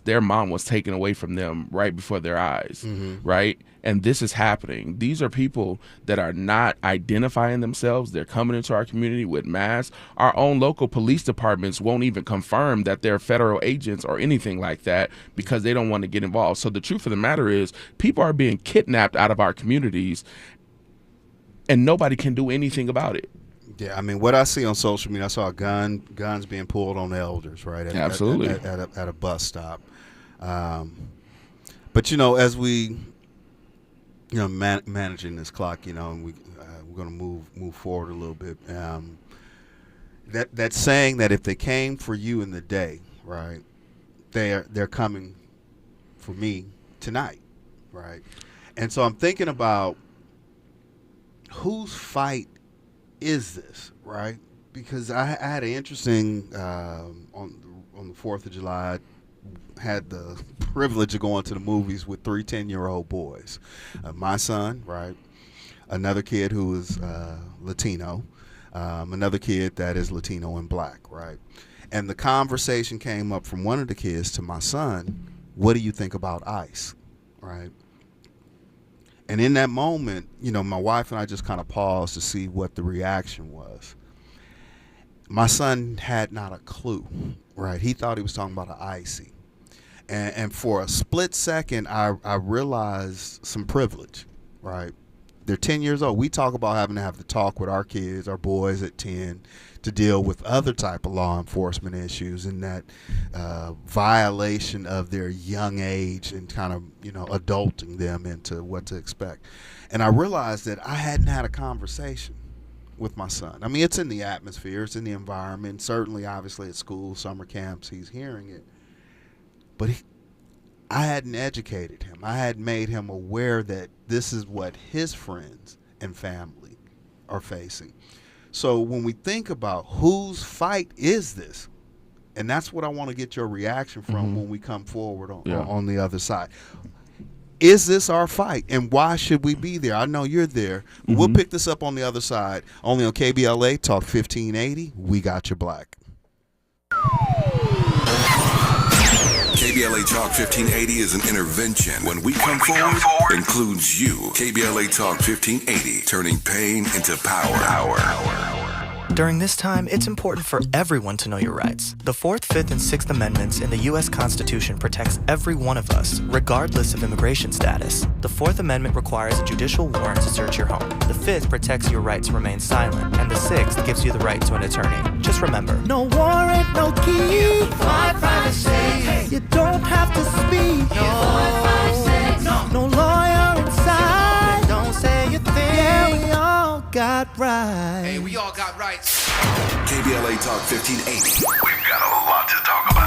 their mom was taken away from them right before their eyes, right? And this is happening. These are people that are not identifying themselves. They're coming into our community with masks. Our own local police departments won't even confirm that they're federal agents or anything like that because they don't want to get involved. So the truth of the matter is people are being kidnapped out of our communities and nobody can do anything about it. Yeah, I mean, what I see on social media, I saw guns being pulled on elders, right? Absolutely. At a bus stop. But, you know, as we, you know, managing this clock, you know, and we're going to move forward a little bit. That saying that if they came for you in the day, right, they're coming for me tonight, right? And so I'm thinking about whose fight is this, right? Because I had an interesting on the 4th of July. Had the privilege of going to the movies with 3 10-year-old boys. My son, right? Another kid who is Latino, another kid that is Latino and black, right? And the conversation came up from one of the kids to my son, what do you think about ICE, right? And in that moment, you know, my wife and I just kind of paused to see what the reaction was. My son had not a clue, right? He thought he was talking about an icy. And for a split second, I realized some privilege, right? They're 10 years old. We talk about having to have the talk with our kids, our boys at 10, to deal with other type of law enforcement issues and that violation of their young age and kind of, you know, adulting them into what to expect. And I realized that I hadn't had a conversation with my son. I mean, it's in the atmosphere, it's in the environment. Certainly, obviously, at school, summer camps, he's hearing it. but I hadn't educated him. I hadn't made him aware that this is what his friends and family are facing. So when we think about whose fight is this, and that's what I want to get your reaction from when we come forward on the other side. Is this our fight, and why should we be there? I know you're there. We'll pick this up on the other side, only on KBLA Talk 1580. We got your black. KBLA Talk 1580 is an intervention. When we come forward, includes you. KBLA Talk 1580, turning pain into power. During this time, it's important for everyone to know your rights. The 4th, 5th, and 6th Amendments in the U.S. Constitution protects every one of us, regardless of immigration status. The 4th Amendment requires a judicial warrant to search your home. The 5th protects your right to remain silent, and the 6th gives you the right to an attorney. Just remember, No warrant, no key. Privacy. You don't have to speak. No lawyer inside. Don't say a thing. Yeah, we all got rights. Hey, we all got rights. KBLA Talk 1580. We've got a lot to talk about.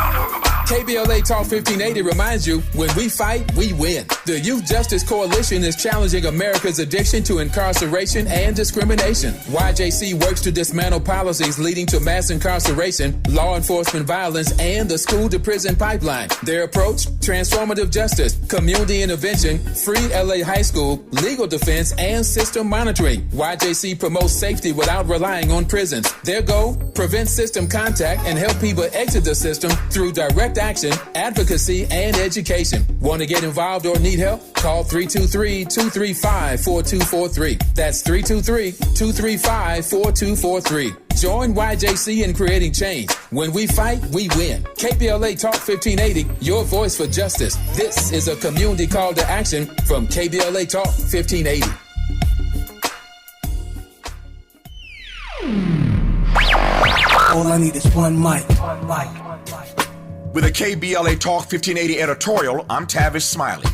KBLA Talk 1580 reminds you, when we fight, we win. The Youth Justice Coalition is challenging America's addiction to incarceration and discrimination. YJC works to dismantle policies leading to mass incarceration, law enforcement violence, and the school-to-prison pipeline. Their approach, transformative justice, community intervention, free LA high school, legal defense, and system monitoring. YJC promotes safety without relying on prisons. Their goal, prevent system contact and help people exit the system through direct action, advocacy, and education. Want to get involved or need help? Call 323-235-4243. That's 323-235-4243. Join YJC in creating change. When we fight, we win. KBLA Talk 1580, your voice for justice. This is a community call to action from KBLA Talk 1580. All I need is one mic. With a KBLA Talk 1580 editorial, I'm Tavis Smiley.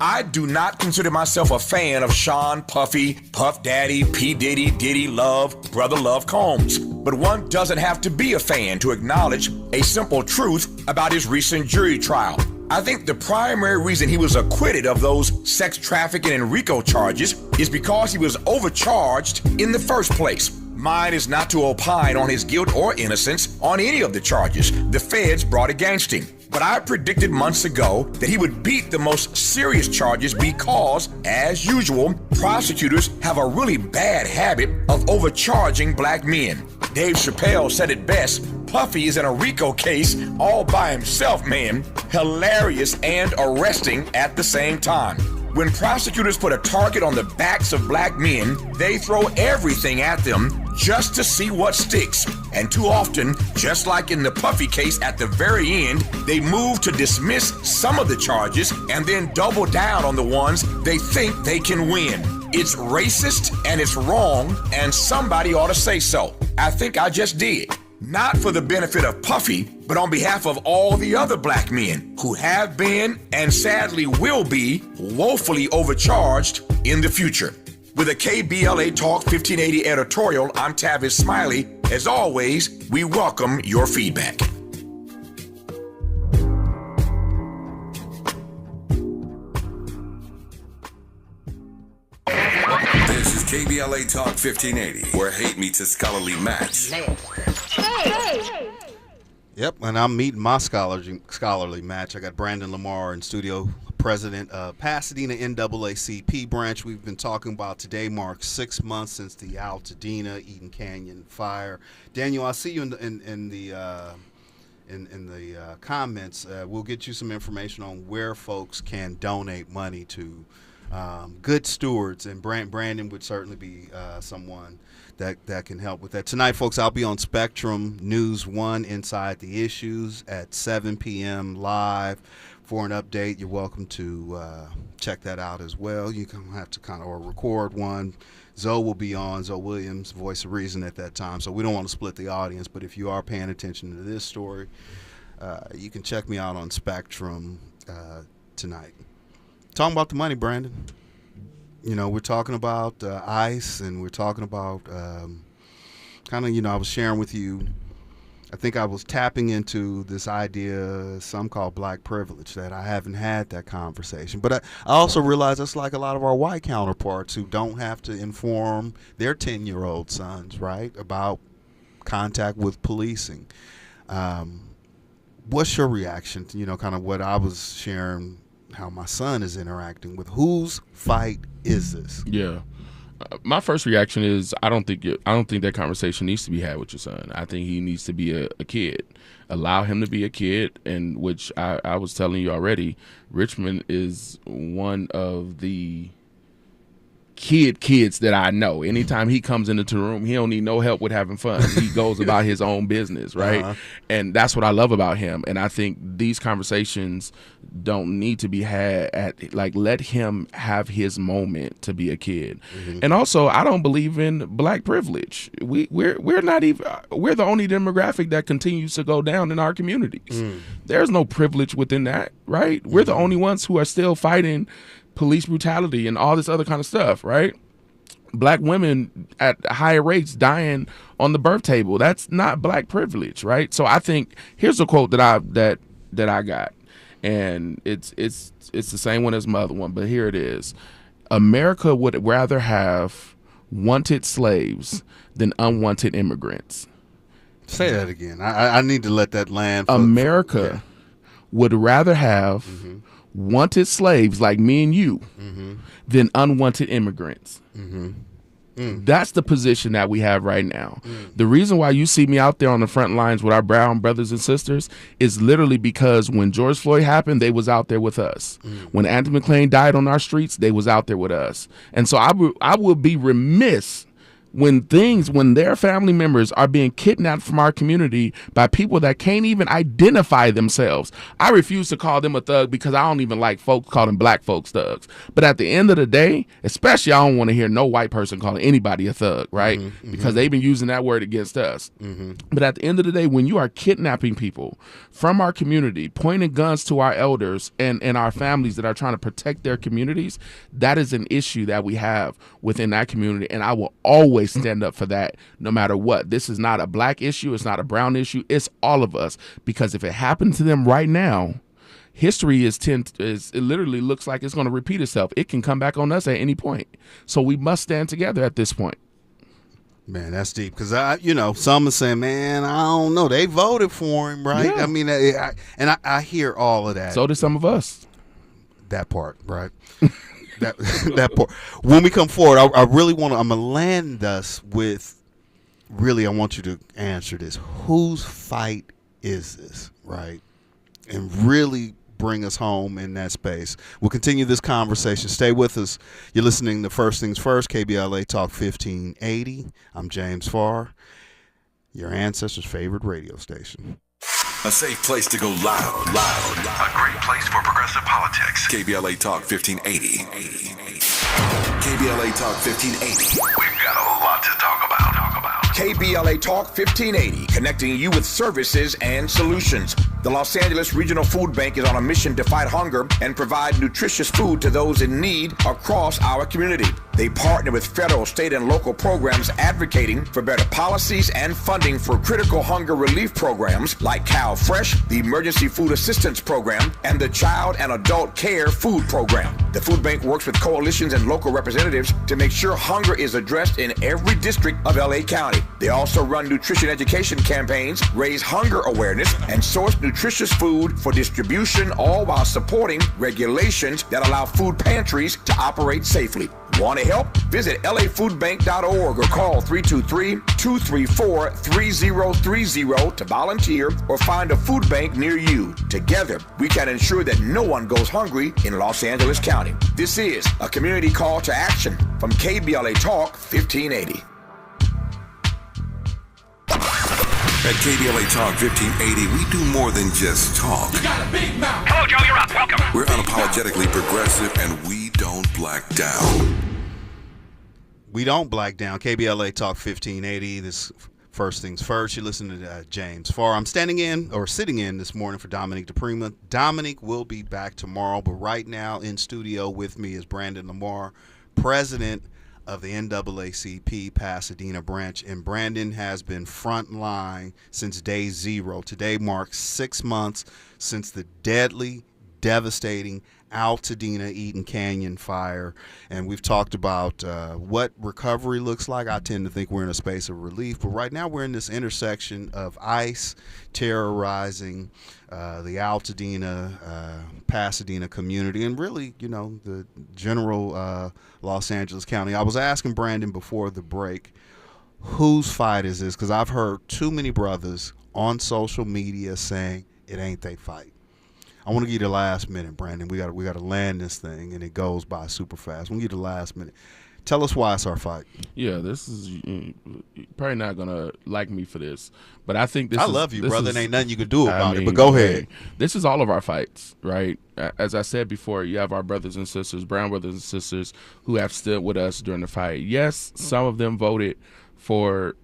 I do not consider myself a fan of Sean Puffy, Puff Daddy, P. Diddy, Diddy Love, Brother Love Combs. But one doesn't have to be a fan to acknowledge a simple truth about his recent jury trial. I think the primary reason he was acquitted of those sex trafficking and RICO charges is because he was overcharged in the first place. Mine is not to opine on his guilt or innocence on any of the charges the feds brought against him. But I predicted months ago that he would beat the most serious charges because, as usual, prosecutors have a really bad habit of overcharging black men. Dave Chappelle said it best, Puffy is in a RICO case all by himself, man. Hilarious and arresting at the same time. When prosecutors put a target on the backs of black men, they throw everything at them just to see what sticks. And too often, just like in the Puffy case at the very end, they move to dismiss some of the charges and then double down on the ones they think they can win. It's racist and it's wrong, and somebody ought to say so. I think I just did. Not for the benefit of Puffy, but on behalf of all the other black men who have been and sadly will be woefully overcharged in the future. With a KBLA Talk 1580 editorial, I'm Tavis Smiley. As always, we welcome your feedback. This is KBLA Talk 1580, where hate meets a scholarly match. Hey. Yep, and I'm meeting my scholarly match. I got Brandon Lamar in studio, president of Pasadena NAACP branch. We've been talking about today marks 6 months since the Altadena Eden Canyon fire. Daniel, I see you in the comments. We'll get you some information on where folks can donate money to good stewards, and Brandon would certainly be someone that can help with that. Tonight, folks, I'll be on Spectrum News 1 Inside the Issues at 7 p.m. live for an update. You're welcome to check that out as well. You can have to or record one. Zoe will be on, Zoe Williams, Voice of Reason at that time, so we don't want to split the audience, but if you are paying attention to this story, you can check me out on Spectrum tonight. Talking about the money, Brandon. You know, we're talking about ICE, and we're talking about I was sharing with you I think I was tapping into this idea, some call black privilege, that I haven't had that conversation. But I also realize it's like a lot of our white counterparts who don't have to inform their 10-year-old sons, right, about contact with policing. What's your reaction to, kind of what I was sharing, how my son is interacting with? Whose fight is this? Yeah. My first reaction is I don't think that conversation needs to be had with your son. I think he needs to be a kid. Allow him to be a kid, and which I was telling you already, Richmond is one of the kids that I know. Anytime he comes into the room, he don't need no help with having fun. He goes about his own business, right? Uh-huh. And that's what I love about him. And I think these conversations don't need to be had at, like, let him have his moment to be a kid. Mm-hmm. And also, I don't believe in black privilege. We're the only demographic that continues to go down in our communities. Mm. There's no privilege within that, right? Mm-hmm. We're the only ones who are still fighting police brutality and all this other kind of stuff, right? Black women at higher rates dying on the birth table. That's not black privilege, right? So I think here's a quote that I got, and it's the same one as my other one, but here it is. America would rather have wanted slaves than unwanted immigrants. Say that again. I need to let that land. America would rather have wanted slaves like me and you than unwanted immigrants. That's the position that we have right now. The reason why you see me out there on the front lines with our brown brothers and sisters is literally because when George Floyd happened, they was out there with us. When Anthony McClain died on our streets, they was out there with us. And so I would be remiss when their family members are being kidnapped from our community by people that can't even identify themselves. I refuse to call them a thug because I don't even like folks calling black folks thugs. But at the end of the day, especially, I don't want to hear no white person calling anybody a thug, right? Because they've been using that word against us. But at the end of the day, when you are kidnapping people from our community, pointing guns to our elders and our families that are trying to protect their communities, that is an issue that we have within that community. And I will always stand up for that no matter what. This is not a black issue. It's not a brown issue. It's all of us. Because if it happened to them right now, history it literally looks like it's going to repeat itself. It can come back on us at any point. So we must stand together at this point. Man, that's deep. Because some are saying, man, I don't know. They voted for him, right? Yeah. I mean, I hear all of that. So did some of us. That part, right? that part. When we come forward, I really want to. I'm gonna land us with. Really, I want you to answer this. Whose fight is this, right? And really bring us home in that space. We'll continue this conversation. Stay with us. You're listening to First Things First, KBLA Talk 1580. I'm James Farr, your ancestors' favorite radio station. A safe place to go loud. A great place for progressive politics. KBLA Talk 1580. KBLA Talk 1580. We've got a lot to talk about. KBLA Talk 1580, connecting you with services and solutions. The Los Angeles Regional Food Bank is on a mission to fight hunger and provide nutritious food to those in need across our community. They partner with federal, state, and local programs advocating for better policies and funding for critical hunger relief programs like Cal Fresh, the Emergency Food Assistance Program, and the Child and Adult Care Food Program. The food bank works with coalitions and local representatives to make sure hunger is addressed in every district of LA County. They also run nutrition education campaigns, raise hunger awareness, and source nutritious food for distribution, all while supporting regulations that allow food pantries to operate safely. Want to help? Visit lafoodbank.org or call 323-234-3030 to volunteer or find a food bank near you. Together, we can ensure that no one goes hungry in Los Angeles County. This is a community call to action from KBLA Talk 1580. At KBLA Talk 1580, we do more than just talk. You got a big mouth. Hello, Joe, you're up. Welcome. We're unapologetically progressive, and we don't black down. We don't black down. KBLA Talk 1580. This First Things First. You listen to James Farr. I'm sitting in this morning for Dominique DiPrima. Dominique will be back tomorrow, but right now in studio with me is Brandon Lamar, president of the NAACP Pasadena branch, and Brandon has been front line since day zero. Today marks 6 months since the deadly, devastating Altadena Eaton Canyon fire, and we've talked about what recovery looks like. I tend to think we're in a space of relief, but right now we're in this intersection of ICE terrorizing the Altadena, Pasadena community, and really, the general Los Angeles County. I was asking Brandon before the break, whose fight is this? Because I've heard too many brothers on social media saying it ain't they fight. I want to give you the last minute, Brandon. We got to land this thing, and it goes by super fast. We'll give you the last minute. Tell us why it's our fight. Yeah, this is you're probably not gonna like me for this, but I think I love you, brother. There ain't nothing you can do about it. But go ahead. This is all of our fights, right? As I said before, you have our brothers and sisters, brown brothers and sisters, who have stood with us during the fight. Yes, some of them voted for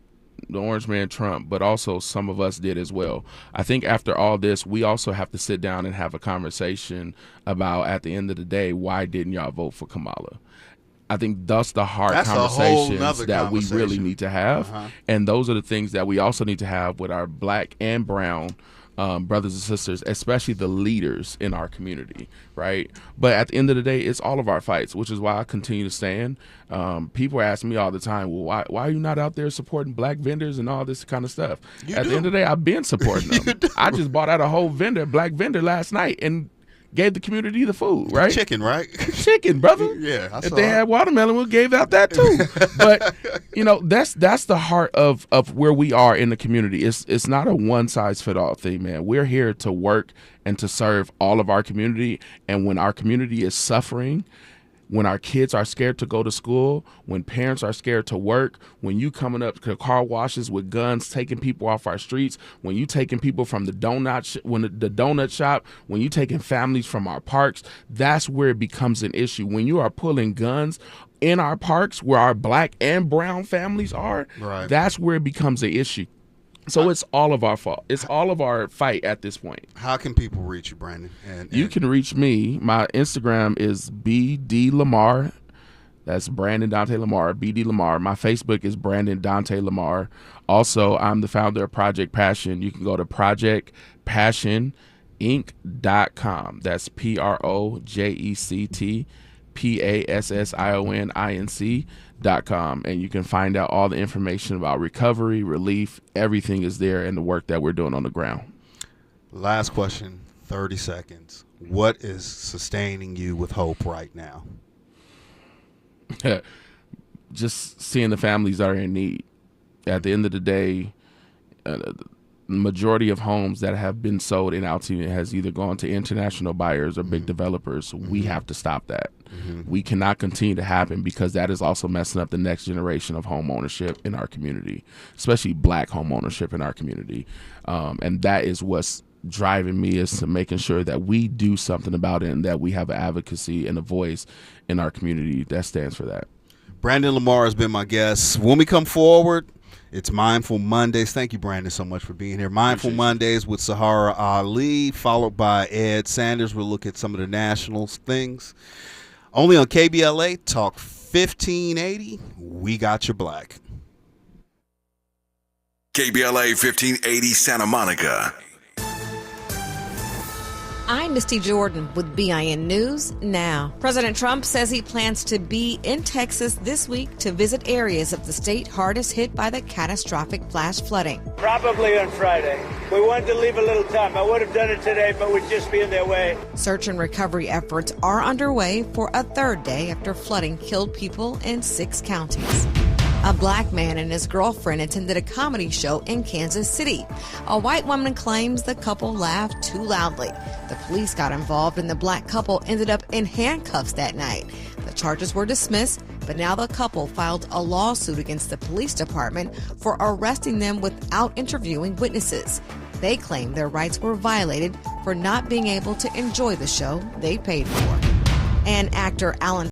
the orange man Trump, but also some of us did as well. I think after all this, we also have to sit down and have a conversation about, at the end of the day, why didn't y'all vote for Kamala? I think that's the hard conversations that we really need to have. And those are the things that we also need to have with our black and brown brothers and sisters, especially the leaders in our community, right? But at the end of the day, it's all of our fights, which is why I continue to stand. People ask me all the time, well, why are you not out there supporting black vendors and all this kind of stuff? At the end of the day, I've been supporting them. I just bought out a whole black vendor last night and gave the community the food, right? Chicken, right? Chicken, brother. Yeah. If they had watermelon, we gave out that too. But that's the heart of where we are in the community. It's not a one size fit all thing, man. We're here to work and to serve all of our community. And when our community is suffering, when our kids are scared to go to school, when parents are scared to work, when you coming up to car washes with guns, taking people off our streets, when you taking people from the donut shop, when you taking families from our parks, that's where it becomes an issue. When you are pulling guns in our parks where our black and brown families are, that's where it becomes an issue. So it's all of our fault. It's all of our fight at this point. How can people reach you, Brandon? You can reach me. My Instagram is BD Lamar. That's Brandon Dante Lamar, BD Lamar. My Facebook is Brandon Dante Lamar. Also, I'm the founder of Project Passion. You can go to projectpassioninc.com. That's PROJECTPASSIONINC.com, and you can find out all the information about recovery, relief. Everything is there, and the work that we're doing on the ground. Last question, 30 seconds. What is sustaining you with hope right now? Just seeing the families that are in need. At the end of the day, the majority of homes that have been sold in Altadena has either gone to international buyers or big developers. We have to stop that. We cannot continue to happen, because that is also messing up the next generation of home ownership in our community, especially black home ownership in our community. And that is what's driving me, is to making sure that we do something about it and that we have an advocacy and a voice in our community that stands for that. Brandon Lamar has been my guest. When we come forward, it's Mindful Mondays. Thank you, Brandon, so much for being here. Mindful Mondays with Sahara Ali, followed by Ed Sanders. We'll look at some of the national things. Only on KBLA Talk 1580. We got your black. KBLA 1580 Santa Monica. I'm Misty Jordan with BIN News Now. President Trump says he plans to be in Texas this week to visit areas of the state hardest hit by the catastrophic flash flooding. Probably on Friday. We wanted to leave a little time. I would have done it today, but we'd just be in their way. Search and recovery efforts are underway for a third day after flooding killed people in 6 counties. A black man and his girlfriend attended a comedy show in Kansas City. A white woman claims the couple laughed too loudly. The police got involved and the black couple ended up in handcuffs that night. The charges were dismissed, but now the couple filed a lawsuit against the police department for arresting them without interviewing witnesses. They claim their rights were violated for not being able to enjoy the show they paid for. And actor Alan